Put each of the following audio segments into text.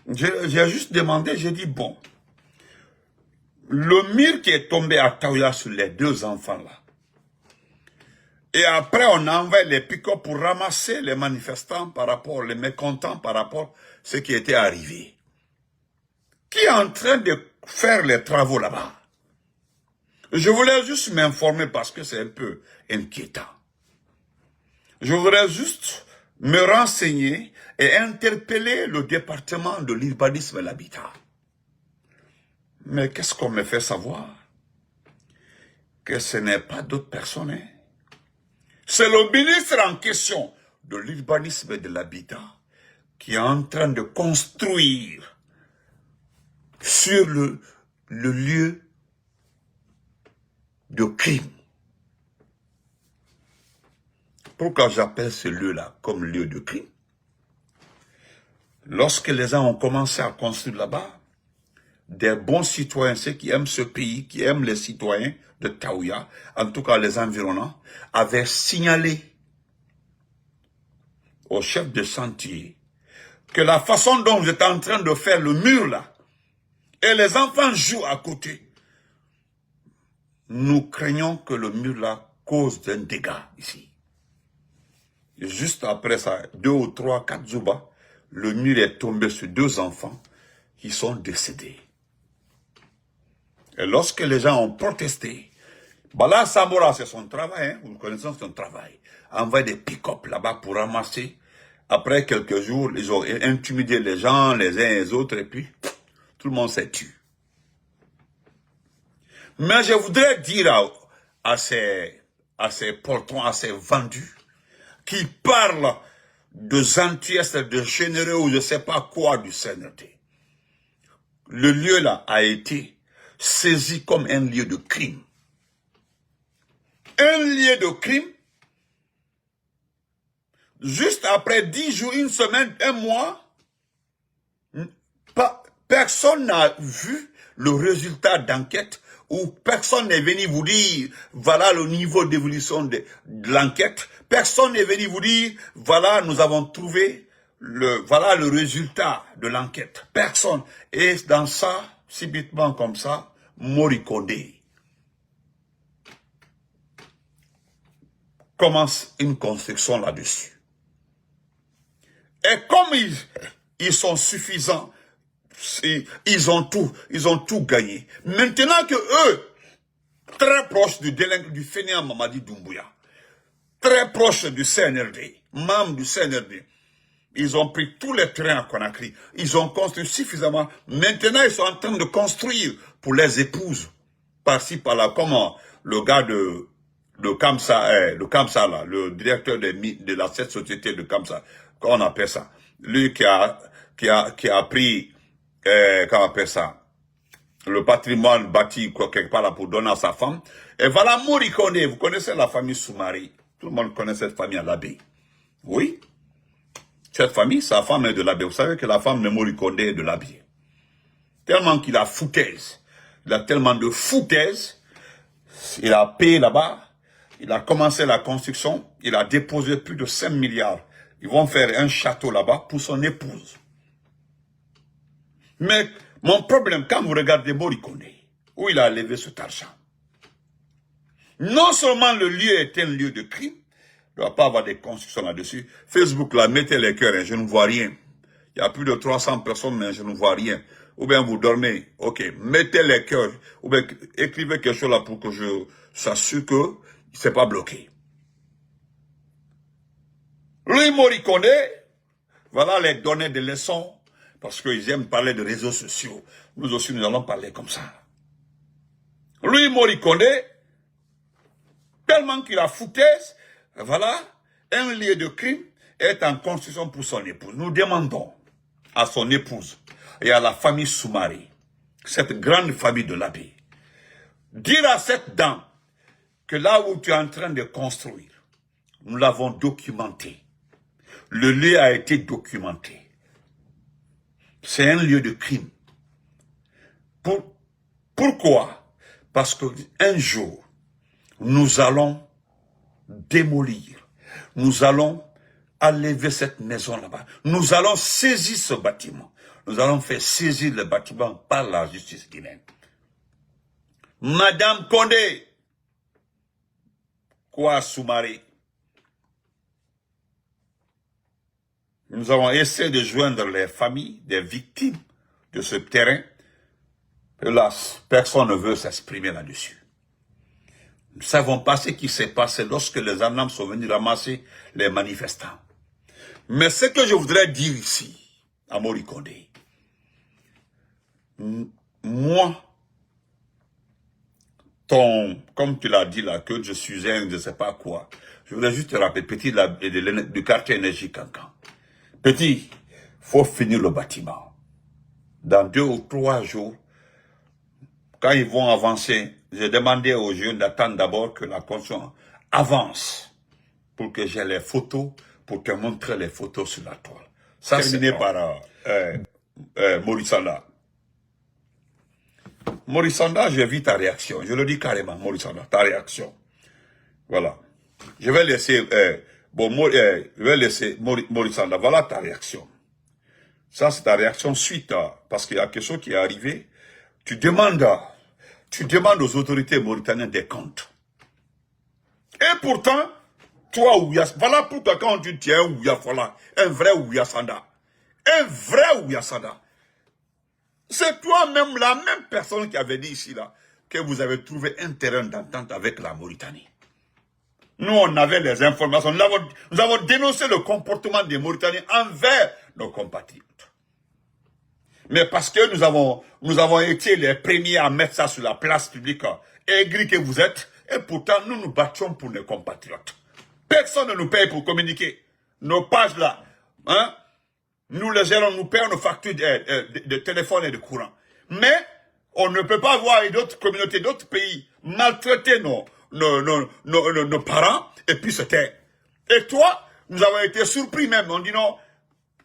J'ai juste demandé, j'ai dit, bon, le mur qui est tombé à Taouya sur les deux enfants là, et après on envoie les pick-up pour ramasser les manifestants par rapport, les mécontents par rapport à ce qui était arrivé. Qui est en train de faire les travaux là-bas? Je voulais juste m'informer parce que c'est un peu inquiétant. Je voudrais juste me renseigner et interpeller le département de l'urbanisme et l'habitat. Mais qu'est-ce qu'on me fait savoir? Que ce n'est pas d'autres personnes. Hein? C'est le ministre en question de l'urbanisme et de l'habitat qui est en train de construire sur le lieu de crime. Pourquoi j'appelle ce lieu-là comme lieu de crime? Lorsque les gens ont commencé à construire là-bas, des bons citoyens, ceux qui aiment ce pays, qui aiment les citoyens de Taouya, en tout cas les environnants, avaient signalé au chef de chantier que la façon dont vous êtes en train de faire le mur là, et les enfants jouent à côté, nous craignons que le mur là cause un dégât ici. Et juste après ça, 2 ou 3, 4 jours, le mur est tombé sur 2 enfants qui sont décédés. Et lorsque les gens ont protesté, Bala Samora, c'est son travail, hein, vous connaissez son travail. Envoie des pick-up là-bas pour ramasser. Après quelques jours, ils ont intimidé les gens, les uns et les autres, et puis tout le monde s'est tué. Mais je voudrais dire à ces portons, à ces vendus, qui parlent de gentillesse, de généreux ou je ne sais pas quoi du CNRD. Le lieu là a été saisi comme un lieu de crime. Un lieu de crime, juste après 10 jours, une semaine, un mois, personne n'a vu le résultat d'enquête ou personne n'est venu vous dire, voilà le niveau d'évolution de l'enquête. Personne n'est venu vous dire, voilà, nous avons trouvé, voilà le résultat de l'enquête. Personne. Et dans ça, subitement comme ça, Moricone commence une construction là-dessus. Et comme ils sont suffisants, ils ont tout gagné. Maintenant que eux, très proches du fainéant Mamadi Doumbouya, très proches du CNRD, membres du CNRD, ils ont pris tous les terrains à Conakry. Ils ont construit suffisamment. Maintenant, ils sont en train de construire pour les épouses. Par-ci, par-là. Comment le gars de Kamsa, là, le directeur de cette société de Kamsa, comment on appelle ça? Lui qui a pris, comment on appelle ça? Le patrimoine bâti quelque part là pour donner à sa femme. Et voilà Moricone. Vous connaissez la famille Soumari. Tout le monde connaît cette famille à l'abbé. Oui. Cette famille, sa femme est de l'abbé. Vous savez que la femme de Moricone est de l'abbé. Tellement qu'il a foutaise. Il a tellement de foutaise. Il a payé là-bas. Il a commencé la construction. Il a déposé plus de 5 milliards. Ils vont faire un château là-bas pour son épouse. Mais mon problème, quand vous regardez Moricone, où il a levé cet argent, non seulement le lieu est un lieu de crime, il ne doit pas avoir des constructions là-dessus. Facebook, là, mettez les cœurs, hein, je ne vois rien. Il y a plus de 300 personnes, mais je ne vois rien. Ou bien vous dormez, ok, mettez les cœurs, ou bien écrivez quelque chose là pour que je s'assure que c'est pas bloqué. Lui, Moricone, voilà les données de leçons, parce qu'ils aiment parler de réseaux sociaux. Nous aussi, nous allons parler comme ça. Lui, Moricone, tellement qu'il a foutaise, voilà, un lieu de crime est en construction pour son épouse. Nous demandons à son épouse et à la famille Soumari, cette grande famille de l'abbé, dire à cette dame que là où tu es en train de construire, nous l'avons documenté. Le lieu a été documenté. C'est un lieu de crime. Pourquoi? Parce qu'un jour, nous allons démolir, nous allons lever cette maison là-bas. Nous allons saisir ce bâtiment. Nous allons faire saisir le bâtiment par la justice guinéenne. Madame Condé, quoi Soumaré, nous avons essayé de joindre les familles des victimes de ce terrain. Hélas, personne ne veut s'exprimer là-dessus. Nous ne savons pas ce qui s'est passé lorsque les gendarmes sont venus ramasser les manifestants. Mais ce que je voudrais dire ici, à Mori Condé, moi, comme tu l'as dit là, que je suis un, je ne sais pas quoi, je voudrais juste te rappeler, petit, du quartier énergie Cancan. Petit, faut finir le bâtiment. Dans 2 ou 3 jours, quand ils vont avancer, j'ai demandé aux jeunes d'attendre d'abord que la construction avance pour que j'ai les photos, pour te montrer les photos sur la toile. Ça, terminé par Maurice Sanda. Maurice Sanda, j'ai vu ta réaction. Je le dis carrément, Maurice Sanda, ta réaction. Voilà. Je vais laisser, Maurice Sanda. Voilà ta réaction. Ça, c'est ta réaction suite parce qu'il y a quelque chose qui est arrivé. Tu demandes aux autorités mauritaniennes des comptes. Et pourtant, toi, voilà pourquoi quand tu tiens un Ouya, voilà, un vrai Ouya Sanda. Un vrai Ouya Sanda. C'est toi-même, la même personne qui avait dit ici, là, que vous avez trouvé un terrain d'entente avec la Mauritanie. Nous, on avait les informations. Nous avons dénoncé le comportement des Mauritaniens envers nos compatriotes. Mais parce que nous avons été les premiers à mettre ça sur la place publique, aigris que vous êtes, et pourtant nous nous battions pour nos compatriotes. Personne ne nous paye pour communiquer. Nos pages là, hein, nous les gérons, nous payons nos factures de téléphone et de courant. Mais on ne peut pas voir d'autres communautés, d'autres pays maltraiter nos parents et puis se taire. Et toi, nous avons été surpris même, on dit non.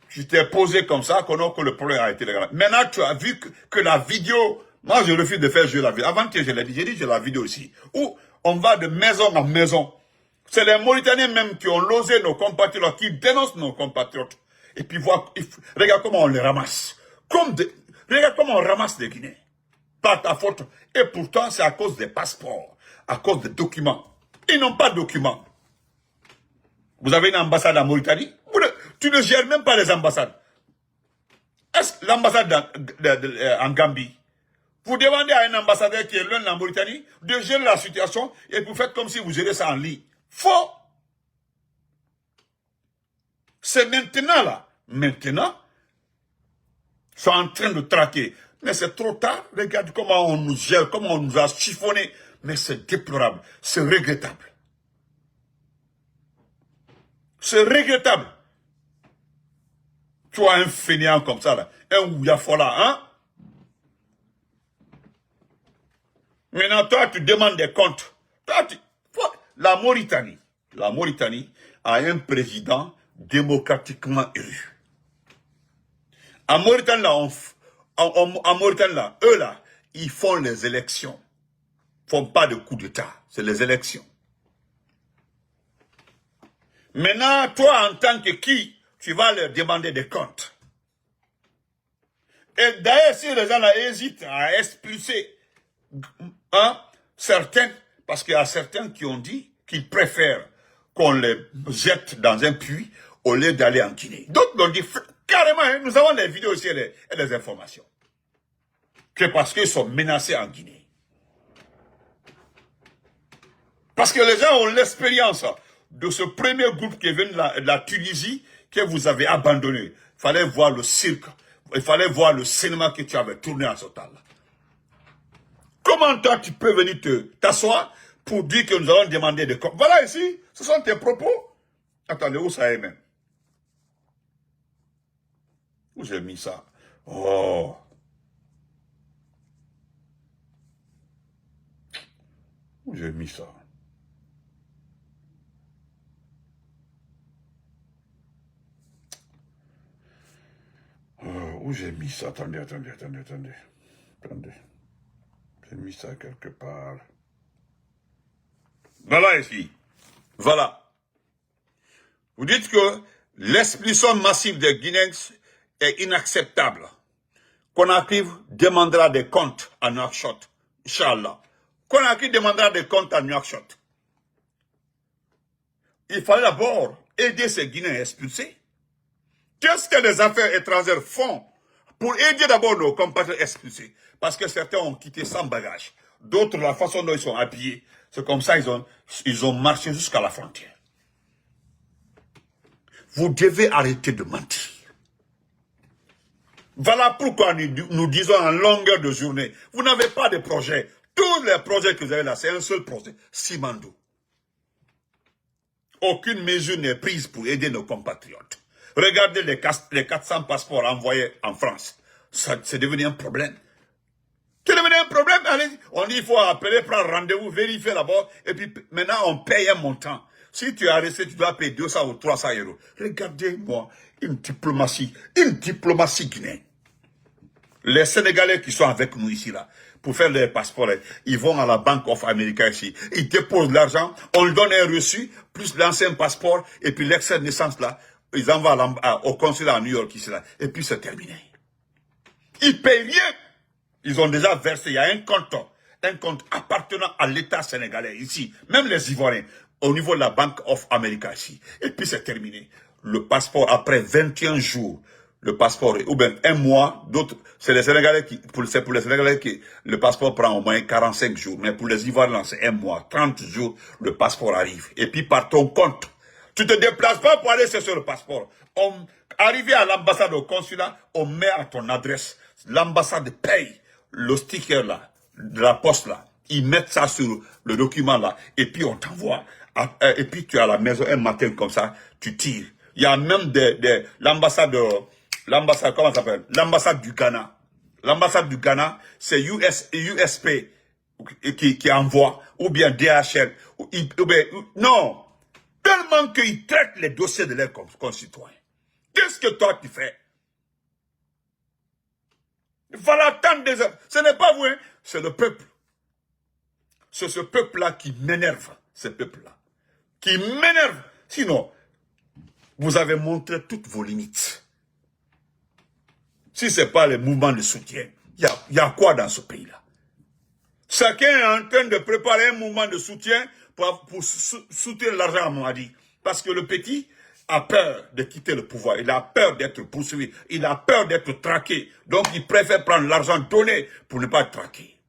Tu t'es posé comme ça, que le problème a été réglé. Maintenant, tu as vu que la vidéo, moi je refuse de faire jouer la vidéo. Avant que je l'ai dit, j'ai dit j'ai la vidéo aussi. Où on va de maison en maison. C'est les Mauritaniens même qui ont losé nos compatriotes, qui dénoncent nos compatriotes. Et puis regarde comment on les ramasse. Regarde comment on ramasse les Guinéens. Pas ta faute. Et pourtant, c'est à cause des passeports, à cause des documents. Ils n'ont pas de documents. Vous avez une ambassade en Mauritanie? Tu ne gères même pas les ambassades. Est-ce que l'ambassade en Gambie, vous demandez à un ambassadeur qui est loin de la Mauritanie de gérer la situation et vous faites comme si vous gérez ça en ligne. Faux. C'est maintenant là. Maintenant, ils sont en train de traquer. Mais c'est trop tard. Regarde comment on nous gère, comment on nous a chiffonné. Mais c'est déplorable. C'est regrettable. C'est regrettable. Tu as un fainéant comme ça, là, un ouyafola, hein? Maintenant, toi, tu demandes des comptes. La Mauritanie a un président démocratiquement élu. En Mauritanie, là, eux, là, ils font les élections. Ils font pas de coup d'État. C'est les élections. Maintenant, toi, en tant que qui, tu vas leur demander des comptes. Et d'ailleurs, si les gens là hésitent à expulser certains, parce qu'il y a certains qui ont dit qu'ils préfèrent qu'on les jette dans un puits au lieu d'aller en Guinée. D'autres l'ont dit carrément, hein, nous avons des vidéos aussi et des informations. Que parce qu'ils sont menacés en Guinée. Parce que les gens ont l'expérience de ce premier groupe qui est venu de la Tunisie, que vous avez abandonné. Il fallait voir le cirque. Il fallait voir le cinéma que tu avais tourné en ce temps-là. Comment toi tu peux venir t'asseoir pour dire que nous allons demander des comptes? Voilà ici, ce sont tes propos. Attendez, où ça est même? Où j'ai mis ça? Oh. Où j'ai mis ça? Où j'ai mis ça? Attendez. J'ai mis ça quelque part. Voilà ici. Voilà. Vous dites que L'expulsion massive des Guinéens est inacceptable. Conakry demandera des comptes à Nouakchott. Inch'Allah. Conakry demandera des comptes à Nouakchott. Il fallait d'abord aider ces Guinéens expulsés. Qu'est-ce que les affaires étrangères font pour aider d'abord nos compatriotes expulsés? Parce que certains ont quitté sans bagage. D'autres, la façon dont ils sont habillés, c'est comme ça ils ont marché jusqu'à la frontière. Vous devez arrêter de mentir. Voilà pourquoi nous disons en longueur de journée, vous n'avez pas de projet. Tous les projets que vous avez là, c'est un seul projet, Simandou. Aucune mesure n'est prise pour aider nos compatriotes. Regardez les 400 passeports envoyés en France. C'est devenu un problème. C'est devenu un problème. Allez, on dit qu'il faut appeler, prendre rendez-vous, vérifier d'abord. Et puis maintenant, on paye un montant. Si tu es arrêté, tu dois payer 200 ou 300 euros. Regardez-moi, une diplomatie guinéenne. Les Sénégalais qui sont avec nous ici, là, pour faire les passeports, ils vont à la Bank of America ici. Ils déposent l'argent, on leur donne un reçu, plus l'ancien passeport, et puis l'extrait de naissance, là, ils envoient au consulat à New York ici, là, et puis c'est terminé. Ils payent rien. Ils ont déjà versé, il y a un compte appartenant à l'État sénégalais ici, même les Ivoiriens, au niveau de la Bank of America ici. Et puis c'est terminé. Le passeport, après 21 jours, le passeport, ou bien un mois, d'autres, c'est les Sénégalais pour les Sénégalais qui, le passeport prend au moins 45 jours, mais pour les Ivoiriens, c'est un mois, 30 jours, le passeport arrive. Et puis par ton compte, tu te déplaces pas pour aller chercher le passeport. Arrivé à l'ambassade, au consulat, on met à ton adresse. L'ambassade paye le sticker là, de la poste là. Ils mettent ça sur le document là, et puis on t'envoie. Et puis tu es à la maison un matin comme ça, tu tires. Il y a même l'ambassade, comment ça s'appelle? L'ambassade du Ghana. L'ambassade du Ghana, c'est USP qui envoie, ou bien DHL. Non! Tellement qu'ils traitent les dossiers de leurs concitoyens. Qu'est-ce que toi tu fais? Voilà tant de... Ce n'est pas vous, hein? C'est le peuple. C'est ce peuple-là qui m'énerve. Ce peuple-là. Qui m'énerve. Sinon, vous avez montré toutes vos limites. Si ce n'est pas les mouvements de soutien, il y a quoi dans ce pays-là? Chacun est en train de préparer un mouvement de soutien pour soutenir l'argent à Mamadi. Parce que le petit a peur de quitter le pouvoir. Il a peur d'être poursuivi. Il a peur d'être traqué. Donc il préfère prendre l'argent donné pour ne pas être traqué.